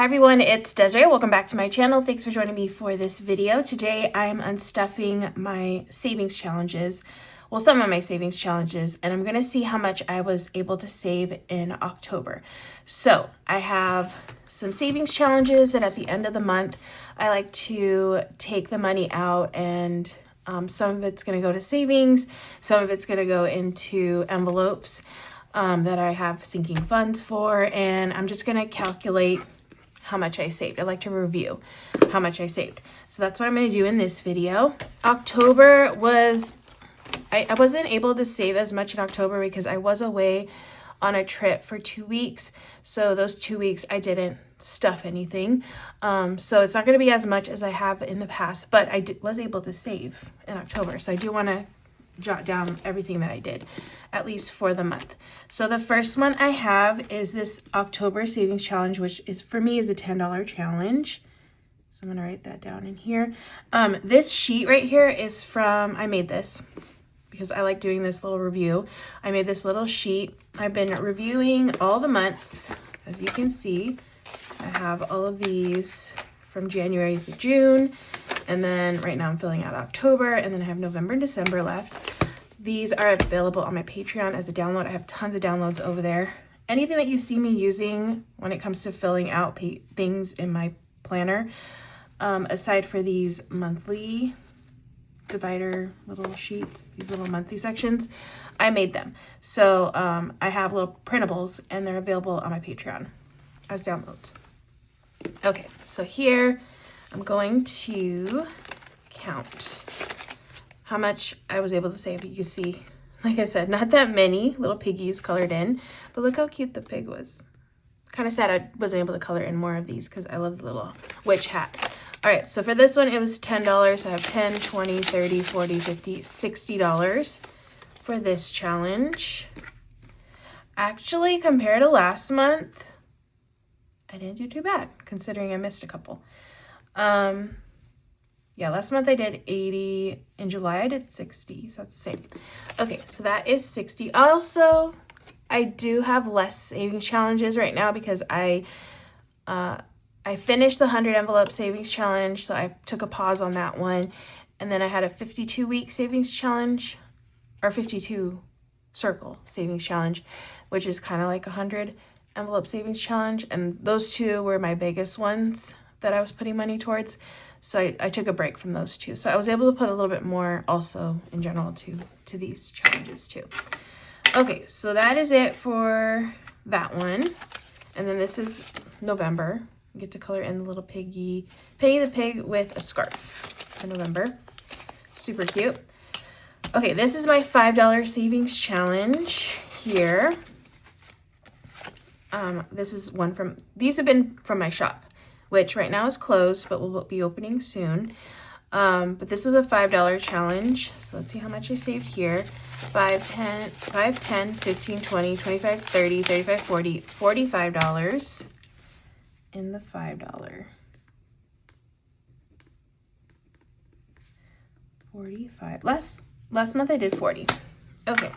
Hi everyone, it's Desiree. Welcome back to my channel. Thanks for joining me for this video. Today I'm unstuffing my savings challenges, well, some of my savings challenges, and I'm gonna see how much I was able to save in October. So I have some savings challenges that at the end of the month, I like to take the money out and some of it's gonna go to savings, some of it's gonna go into envelopes that I have sinking funds for, and I'm just gonna calculate how much I saved. I like to review how much I saved. So that's what I'm going to do in this video. October was, I wasn't able to save as much in October because I was away on a trip for 2 weeks. So those 2 weeks I didn't stuff anything. So it's not going to be as much as I have in the past, but I was able to save in October. So I do want to jot down everything that I did, at least for the month. So the first one I have is this October savings challenge, which is for me is a $10 challenge. So I'm gonna write that down in here. This sheet right here is from, I made this because I like doing this little review. I made this little sheet. I've been reviewing all the months. As you can see, I have all of these from January through June. And then right now I'm filling out October, and then I have November and December left. These are available on my Patreon as a download. I have tons of downloads over there. Anything that you see me using when it comes to filling out things in my planner, aside for these monthly divider little sheets, these little monthly sections, I made them. So I have little printables, and they're available on my Patreon as downloads. Okay, so here I'm going to count how much I was able to save. You can see, like I said, not that many little piggies colored in, but look how cute the pig was. Kind of sad I wasn't able to color in more of these because I love the little witch hat. All right, so for this one, it was $10. I have $10, $20, $30, $40, $50, $60 for this challenge. Actually, compared to last month, I didn't do too bad considering I missed a couple. Yeah, last month I did 80. In July I did 60, so that's the same. Okay, so that is 60. Also, I do have less savings challenges right now because I finished the 100 envelope savings challenge, so I took a pause on that one. And then I had a 52-week savings challenge, or 52 circle savings challenge, which is kind of like a 100 envelope savings challenge. And those two were my biggest ones that I was putting money towards. So I took a break from those two. So I was able to put a little bit more also in general to these challenges too. Okay, so that is it for that one. And then this is November. You get to color in the little piggy, Penny the pig with a scarf for November. Super cute. Okay, this is my $5 savings challenge here. This is one from, these have been from my shop, which right now is closed, but will be opening soon. But this was a $5 challenge. So let's see how much I saved here. 5, 10, 15, 20, 25, 30, 35, 40, $45 in the $5. 45. Last month I did 40. Okay,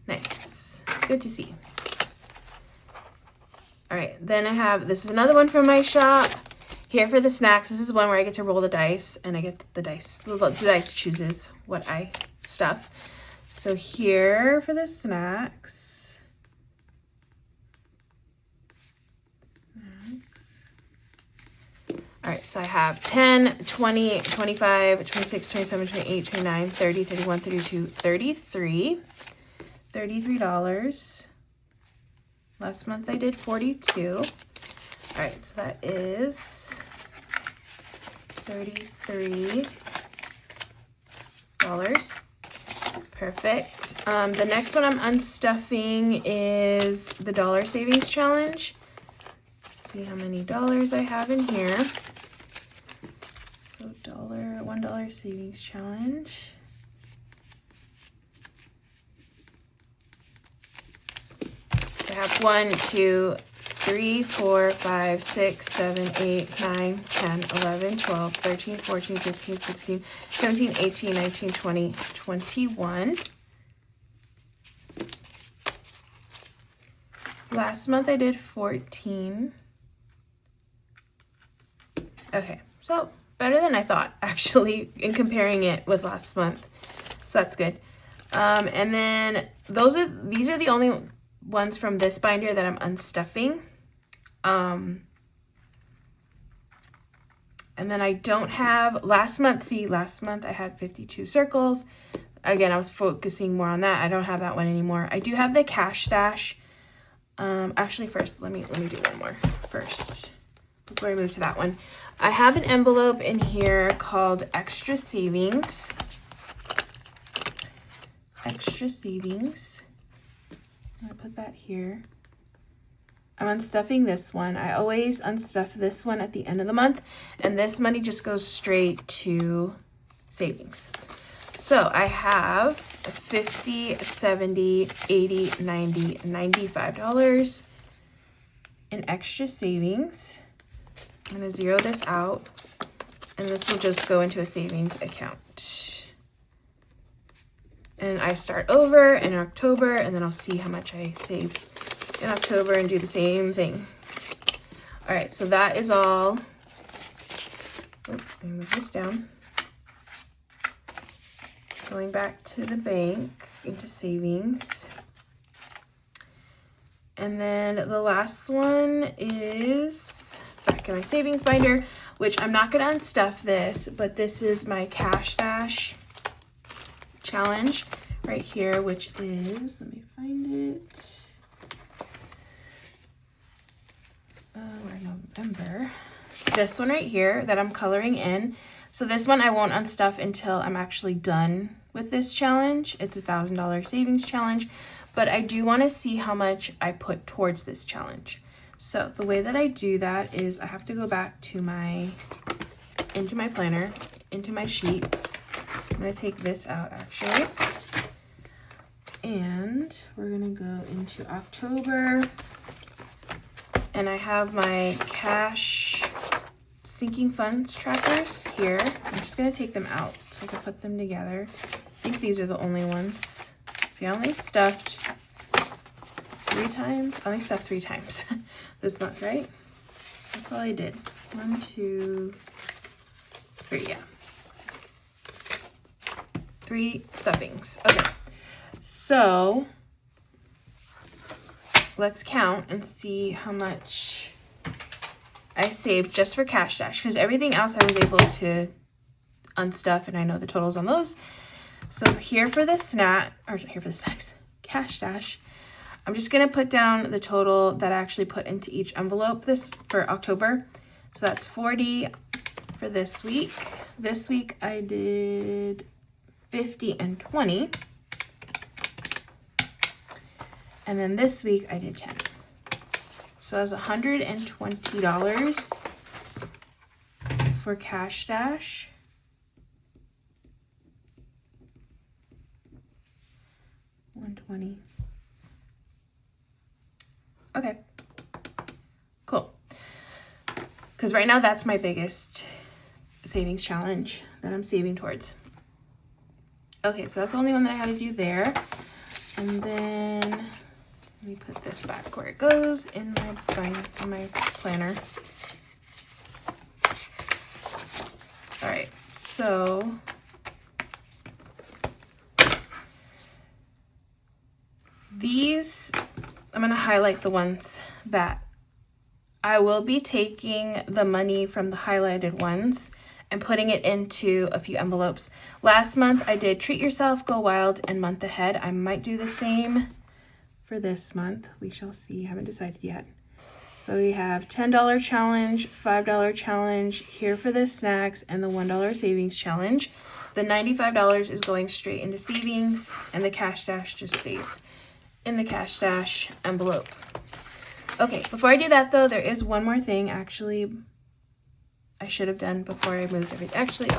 nice. Good to see. All right, then I have, this is another one from my shop. Here for the snacks, this is one where I get to roll the dice, and I get the dice. The dice chooses what I stuff. So here for the snacks. All right, so I have 10, 20, 25, 26, 27, 28, 29, 30, 31, 32, 33. $33. Last month I did 42. All right, so that is $33. Perfect. The next one I'm unstuffing is the dollar savings challenge. Let's see how many dollars I have in here. So $1 savings challenge. I have 1, 2, 3, 4, 5, 6, 7, 8, 9, 10, 11, 12, 13, 14, 15, 16, 17, 18, 19, 20, 21. Last month I did 14. Okay, so better than I thought, actually, in comparing it with last month. So that's good. And then these are the only ones from this binder that I'm unstuffing. And then I don't have last month I had 52 circles. Again, I was focusing more on that. I don't have that one anymore. I do have the cash stash. Actually, first, let me do one more first before I move to that one. I have an envelope in here called Extra Savings. Extra Savings. I'm gonna put that here. I'm unstuffing this one. I always unstuff this one at the end of the month, and this money just goes straight to savings. So I have $50, $70, $80, $90, $95 in extra savings. I'm gonna zero this out, and this will just go into a savings account. And I start over in October, and then I'll see how much I saved in October and do the same thing. All right, so that is all. Let me move this down. Going back to the bank into savings. And then the last one is back in my savings binder, which I'm not gonna unstuff this, but this is my cash stash challenge right here, which is, let me find it. We're November. This one right here that I'm coloring in. So this one I won't unstuff until I'm actually done with this challenge. It's $1,000 savings challenge, but I do want to see how much I put towards this challenge. So the way that I do that is I have to go back to into my planner, into my sheets. I'm going to take this out actually. And we're going to go into October. And I have my cash sinking funds trackers here. I'm just gonna take them out so I can put them together. I think these are the only ones. See, I only stuffed 3 times. I only stuffed 3 times this month, right? That's all I did. 1, 2, 3, yeah. 3 stuffings. Okay, so let's count and see how much I saved just for cash stash, because everything else I was able to unstuff and I know the totals on those. So here for the snacks, cash stash, I'm just gonna put down the total that I actually put into each envelope this for October. So that's 40 for this week. This week I did 50 and 20. And then this week I did 10. So that's $120 for cash stash. $120. Okay, cool. Because right now that's my biggest savings challenge that I'm saving towards. Okay, so that's the only one that I had to do there. And then let me put this back where it goes in my planner. All right, so these, I'm gonna highlight the ones that I will be taking the money from the highlighted ones and putting it into a few envelopes. Last month I did Treat Yourself, Go Wild, and Month Ahead. I might do the same for this month. We shall see, haven't decided yet. So we have $10 challenge, $5 challenge here for the snacks, and the $1 savings challenge. The $95 is going straight into savings, and the cash stash just stays in the cash stash envelope. Okay, before I do that though, there is one more thing actually I should have done before I moved everything. Actually,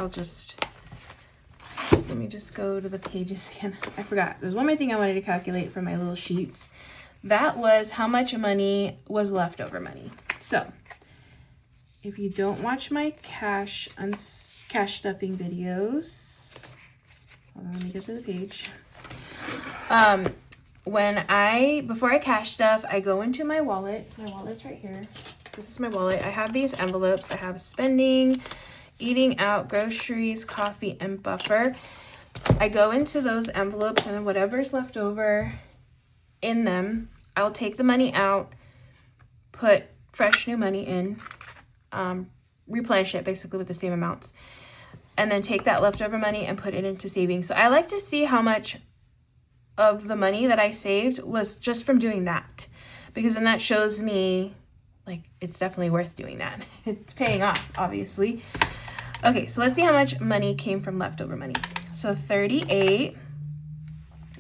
let me just go to the pages again. I forgot. There's one more thing I wanted to calculate for my little sheets. That was how much money was leftover money. So if you don't watch my cash stuffing videos, hold on, let me get to the page. Before I cash stuff, I go into my wallet. My wallet's right here. this is my wallet. I have these envelopes. I have spending, eating out, groceries, coffee, and buffer. I go into those envelopes, and then whatever's left over in them, I'll take the money out, put fresh new money in, replenish it basically with the same amounts, and then take that leftover money and put it into savings. So I like to see how much of the money that I saved was just from doing that, because then that shows me like it's definitely worth doing that. It's paying off, obviously. Okay, so let's see how much money came from leftover money. So 38,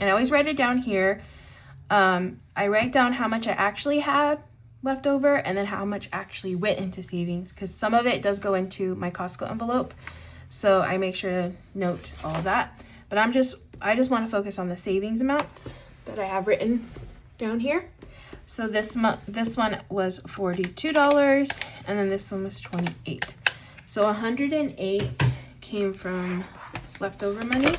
and I always write it down here. I write down how much I actually had left over and then how much actually went into savings, because some of it does go into my Costco envelope. So I make sure to note all of that. But I just want to focus on the savings amounts that I have written down here. So this one was $42, and then this one was $28. So 108 came from leftover money.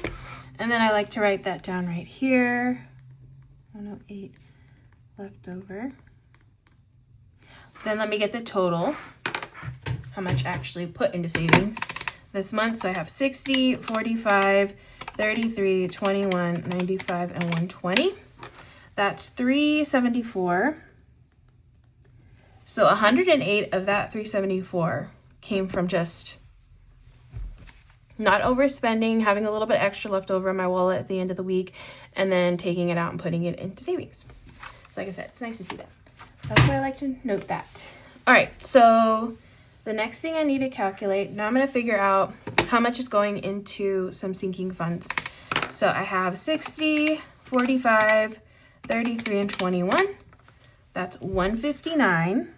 And then I like to write that down right here. 108 leftover. Then let me get the total, how much I actually put into savings this month. So I have 60, 45, 33, 21, 95, and 120. That's 374. So 108 of that 374 came from just not overspending, having a little bit extra left over in my wallet at the end of the week, and then taking it out and putting it into savings. So like I said, it's nice to see that. So that's why I like to note that. All right, so the next thing I need to calculate, now I'm going to figure out how much is going into some sinking funds. So I have 60, 45, 33, and 21. That's 159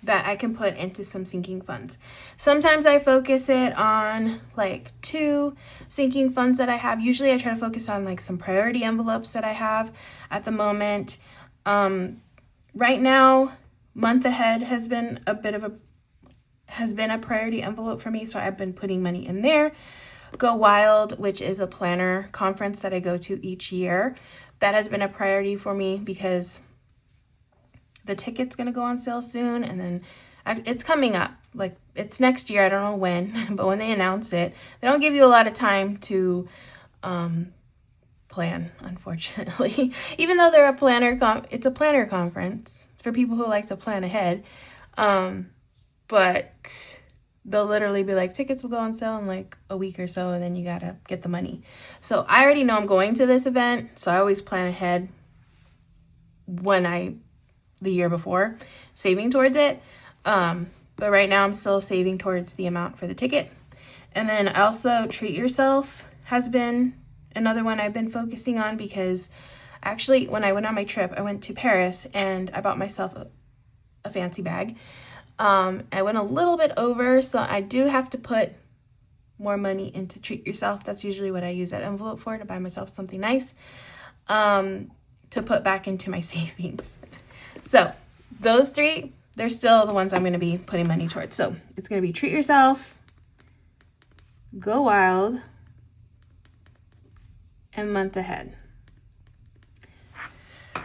that I can put into some sinking funds. Sometimes I focus it on like 2 sinking funds that I have. Usually I try to focus on like some priority envelopes that I have at the moment. Right now, month ahead has been a priority envelope for me, so I've been putting money in there. Go Wild, which is a planner conference that I go to each year, that has been a priority for me because the ticket's gonna go on sale soon, and then it's coming up. Like, it's next year, I don't know when, but when they announce it, they don't give you a lot of time to plan, unfortunately. Even though they're it's a planner conference. It's for people who like to plan ahead. But they'll literally be like, tickets will go on sale in like a week or so, and then you gotta get the money. So I already know I'm going to this event, so I always plan ahead the year before, saving towards it. But right now I'm still saving towards the amount for the ticket. And then also Treat Yourself has been another one I've been focusing on, because actually when I went on my trip, I went to Paris and I bought myself a fancy bag. I went a little bit over, so I do have to put more money into Treat Yourself. That's usually what I use that envelope for, to buy myself something nice, to put back into my savings. So those 3, they're still the ones I'm going to be putting money towards. So it's going to be Treat Yourself, Go Wild, and Month Ahead.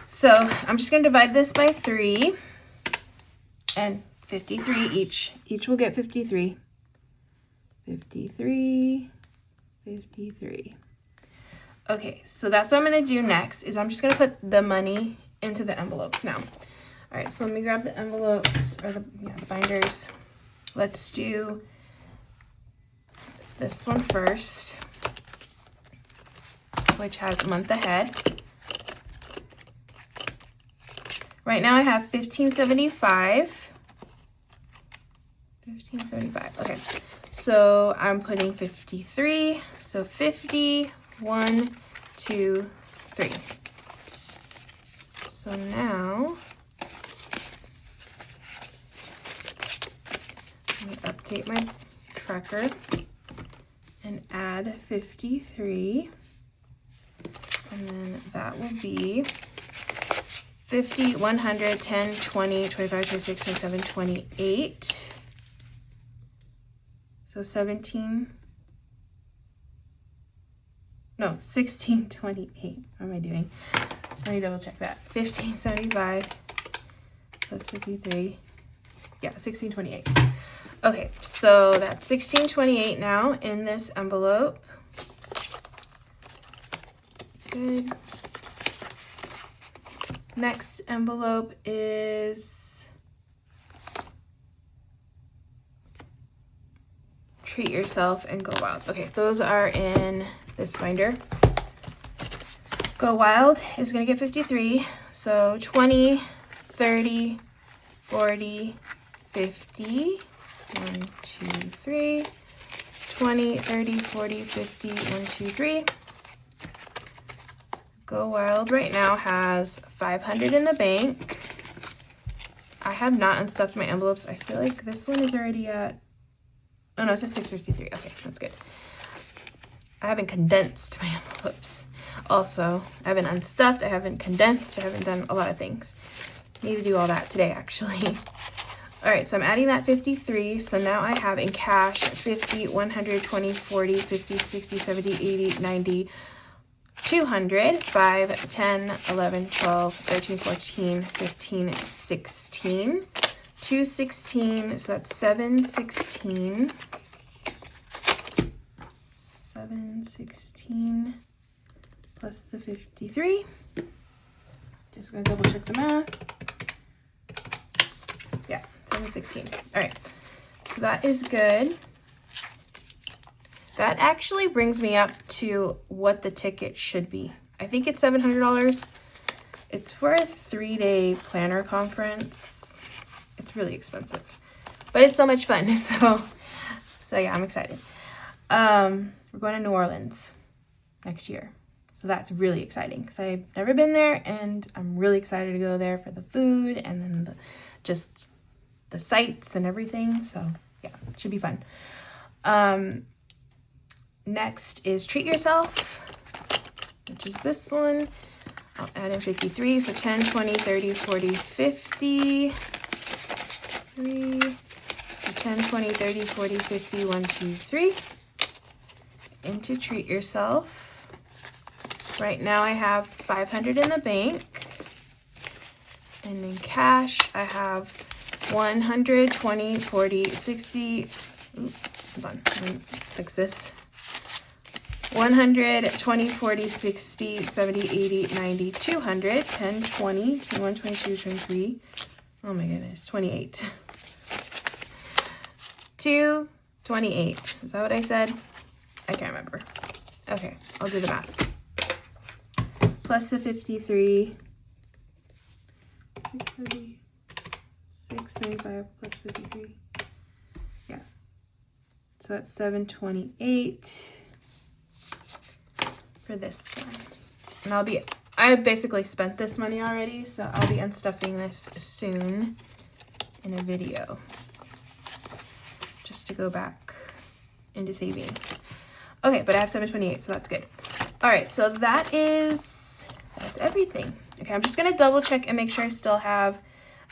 So I'm just going to divide this by 3 and 53 each. Each will get 53. 53, 53. Okay, so that's what I'm going to do next, is I'm just going to put the money into the envelopes now. All right, so let me grab the envelopes, or the binders. Let's do this one first, which has Month Ahead. Right now I have $15.75. $15.75. Okay, so I'm putting 53. So 50, 1, 2, 3. So now let me update my tracker and add 53. And then that will be 50, 100, 10, 20, 25, 26, 27, 28. So 16, 28. What am I doing? Let me double check that. 15.75, plus 53. Yeah, 1628. Okay, so that's 1628 now in this envelope. Good. Next envelope is Treat Yourself and Go Wild. Okay, those are in this binder. Go Wild is gonna get 53. So 20, 30, 40, 50. 1, 2, 3. 20, 30, 40, 50. 1, 2, 3. Go Wild right now has 500 in the bank. I have not unstuffed my envelopes. I feel like this one is already at, oh no, it's at 663. Okay, that's good. I haven't condensed my envelopes. Also, I haven't unstuffed, I haven't condensed, I haven't done a lot of things. Need to do all that today, actually. All right, so I'm adding that 53. So now I have in cash 50, 100, 20, 40, 50, 60, 70, 80, 90, 200, 5, 10, 11, 12, 13, 14, 15, 16, 216, so that's 716, 716 plus the 53. Just gonna double check the math. Yeah, 716. All right, so that is good. That actually brings me up to what the ticket should be. I think it's $700. It's for a 3-day planner conference. It's really expensive, but it's so much fun. So yeah, I'm excited. We're going to New Orleans next year. So that's really exciting because I've never been there and I'm really excited to go there for the food and then just the sights and everything. So yeah, it should be fun. Next is Treat Yourself, which is this one. I'll add in 53, so 10, 20, 30, 40, 50. 3. So 10, 20, 30, 40, 50, 1, 2, 3. Into Treat Yourself. Right now I have 500 in the bank. And in cash, I have 100, 20, 40, 60. Ooh, hold on, let me fix this. 100, 20, 40, 60, 70, 80, 90, 200, 10, 20, 21, 22, 23. Oh my goodness, 28. 228. Is that what I said? I can't remember. Okay, I'll do the math. Plus the 53. 630. 675 plus 53. Yeah. So that's 728. For this one. And I basically spent this money already, so I'll be unstuffing this soon in a video just to go back into savings. Okay, but I have 728, so that's good. All right, so that's everything. Okay, I'm just gonna double check and make sure I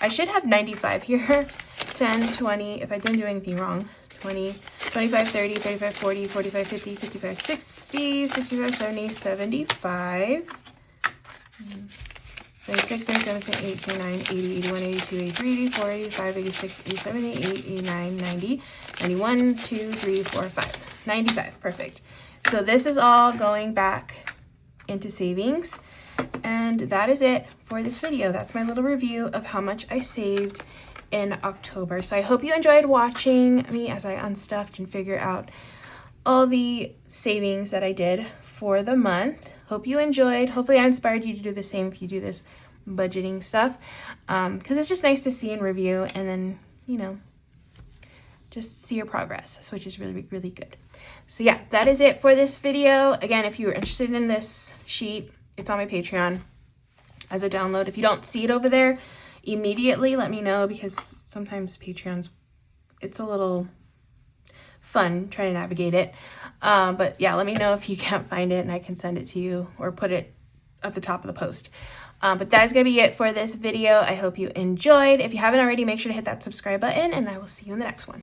should have 95 here. 10, 20, if I didn't do anything wrong. 20, 25, 30, 35, 40, 45, 50, 55, 60, 65, 70, 75, 76, 77, 78, 79, 80, 81, 82, 83, 84, 85, 86, 87, 88, 89, 90, 91, 2, 3, 4, 5. 95, perfect. So this is all going back into savings. And that is it for this video. That's my little review of how much I saved in October. So I hope you enjoyed watching me as I unstuffed and figure out all the savings that I did for the month. Hope you enjoyed. Hopefully I inspired you to do the same if you do this budgeting stuff, because it's just nice to see and review and then, you know, just see your progress, which is really, really good. So yeah, that is it for this video. Again, if you're interested in this sheet, it's on my Patreon as a download. If you don't see it over there immediately, let me know, because sometimes Patreon's, it's a little fun trying to navigate it. But yeah, let me know if you can't find it and I can send it to you or put it at the top of the post. But that is going to be it for this video. I hope you enjoyed. If you haven't already, make sure to hit that subscribe button and I will see you in the next one.